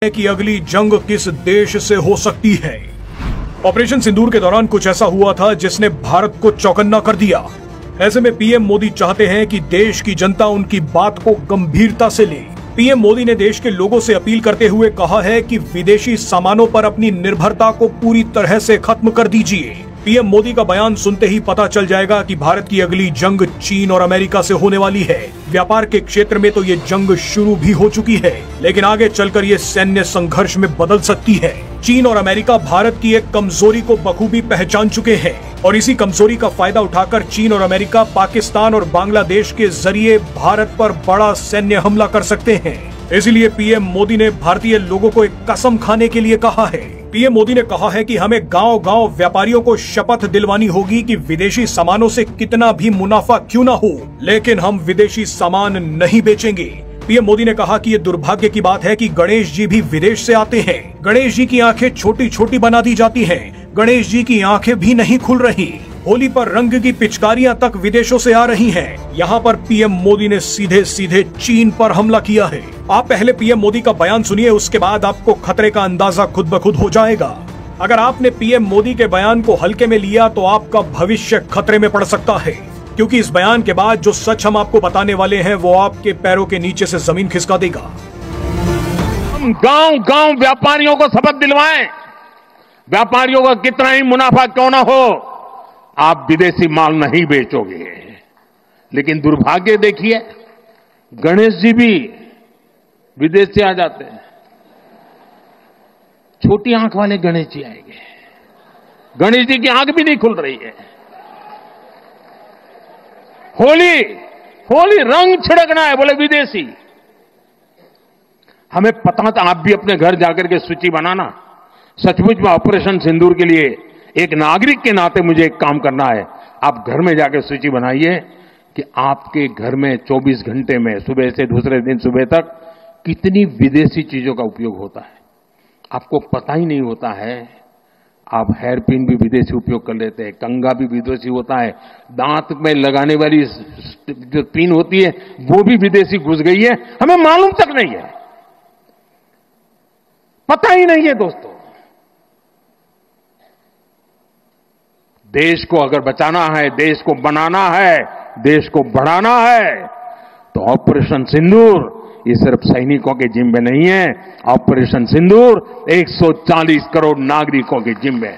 है कि अगली जंग किस देश से हो सकती है। ऑपरेशन सिंदूर के दौरान कुछ ऐसा हुआ था जिसने भारत को चौकन्ना कर दिया। ऐसे में पीएम मोदी चाहते हैं कि देश की जनता उनकी बात को गंभीरता से ले। पीएम मोदी ने देश के लोगों से अपील करते हुए कहा है कि विदेशी सामानों पर अपनी निर्भरता को पूरी तरह से खत्म कर दीजिए। पीएम मोदी का बयान सुनते ही पता चल जाएगा कि भारत की अगली जंग चीन और अमेरिका से होने वाली है। व्यापार के क्षेत्र में तो ये जंग शुरू भी हो चुकी है, लेकिन आगे चलकर ये सैन्य संघर्ष में बदल सकती है। चीन और अमेरिका भारत की एक कमजोरी को बखूबी पहचान चुके हैं और इसी कमजोरी का फायदा उठाकर चीन और अमेरिका पाकिस्तान और बांग्लादेश के जरिए भारत पर बड़ा सैन्य हमला कर सकते हैं। इसलिए पीएम मोदी ने भारतीय लोगों को एक कसम खाने के लिए कहा है। पीएम मोदी ने कहा है कि हमें गांव-गांव व्यापारियों को शपथ दिलवानी होगी कि विदेशी सामानों से कितना भी मुनाफा क्यों न हो, लेकिन हम विदेशी सामान नहीं बेचेंगे। पीएम मोदी ने कहा कि ये दुर्भाग्य की बात है कि गणेश जी भी विदेश से आते हैं। गणेश जी की आंखें छोटी छोटी बना दी जाती हैं। गणेश जी की आंखें भी नहीं खुल रही। होली पर रंग की पिचकारियां तक विदेशों से आ रही हैं। यहाँ पर पीएम मोदी ने सीधे सीधे चीन पर हमला किया है। आप पहले पीएम मोदी का बयान सुनिए, उसके बाद आपको खतरे का अंदाजा खुद ब खुद हो जाएगा। अगर आपने पीएम मोदी के बयान को हल्के में लिया तो आपका भविष्य खतरे में पड़ सकता है, क्योंकि इस बयान के बाद जो सच हम आपको बताने वाले हैं वो आपके पैरों के नीचे से जमीन खिसका देगा। हम गांव-गांव व्यापारियों को शपथ दिलवाएं, व्यापारियों का कितना ही मुनाफा क्यों ना हो, आप विदेशी माल नहीं बेचोगे। लेकिन दुर्भाग्य देखिए, गणेश जी भी विदेश से आ जाते हैं। छोटी आंख वाले गणेश जी आएंगे। गणेश जी की आंख भी नहीं खुल रही है। होली रंग छिड़कना है, बोले विदेशी। हमें पता था, आप भी अपने घर जाकर के सूची बनाना। सचमुच में ऑपरेशन सिंदूर के लिए एक नागरिक के नाते मुझे एक काम करना है। आप घर में जाकर सूची बनाइए कि आपके घर में 24 घंटे में सुबह से दूसरे दिन सुबह तक कितनी विदेशी चीजों का उपयोग होता है। आपको पता ही नहीं होता है। आप हेयर पिन भी विदेशी उपयोग कर लेते हैं, कंघा भी विदेशी होता है, दांत में लगाने वाली जो पिन होती है वो भी विदेशी घुस गई है, हमें मालूम तक नहीं है, पता ही नहीं है। दोस्तों, देश को अगर बचाना है, देश को बनाना है, देश को बढ़ाना है, तो ऑपरेशन सिंदूर ये सिर्फ सैनिकों के जिम्मे नहीं है। ऑपरेशन सिंदूर 140 करोड़ नागरिकों के जिम्मे।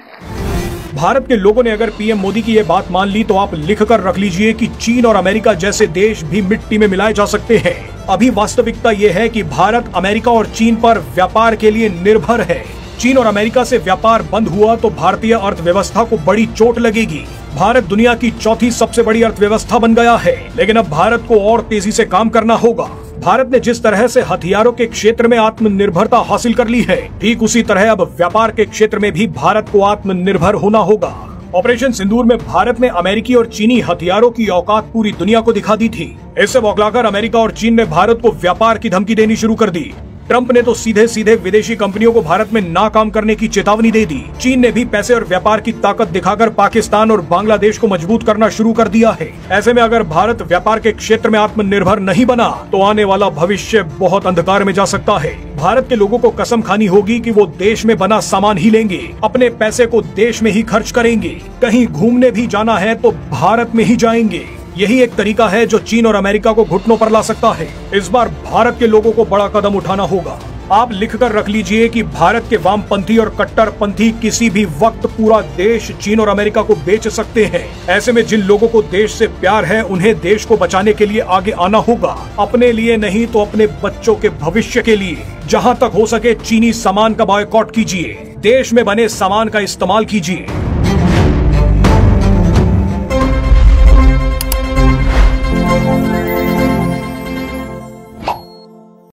भारत के लोगों ने अगर पीएम मोदी की ये बात मान ली तो आप लिख कर रख लीजिए कि चीन और अमेरिका जैसे देश भी मिट्टी में मिलाए जा सकते हैं। अभी वास्तविकता ये है कि भारत अमेरिका और चीन पर व्यापार के लिए निर्भर है। चीन और अमेरिका से व्यापार बंद हुआ तो भारतीय अर्थव्यवस्था को बड़ी चोट लगेगी। भारत दुनिया की चौथी सबसे बड़ी अर्थव्यवस्था बन गया है, लेकिन अब भारत को और तेजी से काम करना होगा। भारत ने जिस तरह से हथियारों के क्षेत्र में आत्मनिर्भरता हासिल कर ली है, ठीक उसी तरह अब व्यापार के क्षेत्र में भी भारत को आत्मनिर्भर होना होगा। ऑपरेशन सिंदूर में भारत ने अमेरिकी और चीनी हथियारों की औकात पूरी दुनिया को दिखा दी थी। इससे बौखलाकर अमेरिका और चीन ने भारत को व्यापार की धमकी देनी शुरू कर दी। ट्रंप ने तो सीधे सीधे विदेशी कंपनियों को भारत में नाकाम करने की चेतावनी दे दी। चीन ने भी पैसे और व्यापार की ताकत दिखाकर पाकिस्तान और बांग्लादेश को मजबूत करना शुरू कर दिया है। ऐसे में अगर भारत व्यापार के क्षेत्र में आत्मनिर्भर नहीं बना तो आने वाला भविष्य बहुत अंधकार में जा सकता है। भारत के लोगों को कसम खानी होगी कि वो देश में बना सामान ही लेंगे, अपने पैसे को देश में ही खर्च करेंगे। कहीं घूमने भी जाना है तो भारत में ही जाएंगे। यही एक तरीका है जो चीन और अमेरिका को घुटनों पर ला सकता है। इस बार भारत के लोगों को बड़ा कदम उठाना होगा। आप लिखकर रख लीजिए कि भारत के वामपंथी और कट्टरपंथी किसी भी वक्त पूरा देश चीन और अमेरिका को बेच सकते हैं। ऐसे में जिन लोगों को देश से प्यार है उन्हें देश को बचाने के लिए आगे आना होगा। अपने लिए नहीं तो अपने बच्चों के भविष्य के लिए। जहां तक हो सके चीनी सामान का बॉयकॉट कीजिए, देश में बने सामान का इस्तेमाल कीजिए।